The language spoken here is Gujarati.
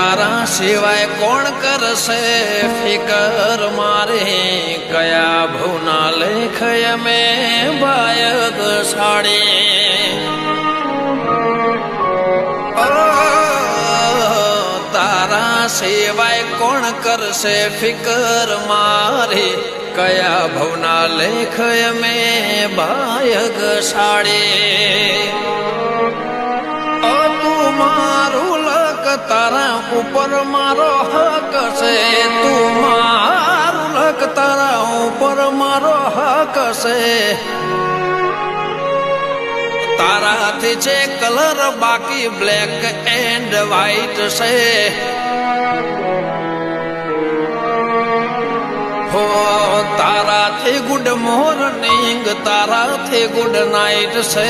તારા સિવાય કોણ કરશે ફિકર મારે કયા ભવના લેખ મેં બાયગ સાડી તારા સિવાય કોણ કરશે ફિકર મારે કયા ભવના લેખ મેં બાયગ સાડી તું મારું લક તારા ઉપર મારો હક છે તું મારું લક તારા ઉપર મારો હક છે તારાથી છે કલર બાકી બ્લેક એન્ડ વ્હાઈટ છે હો તારાથી ગુડ મોર્નિંગ તારાથી ગુડ નાઇટ છે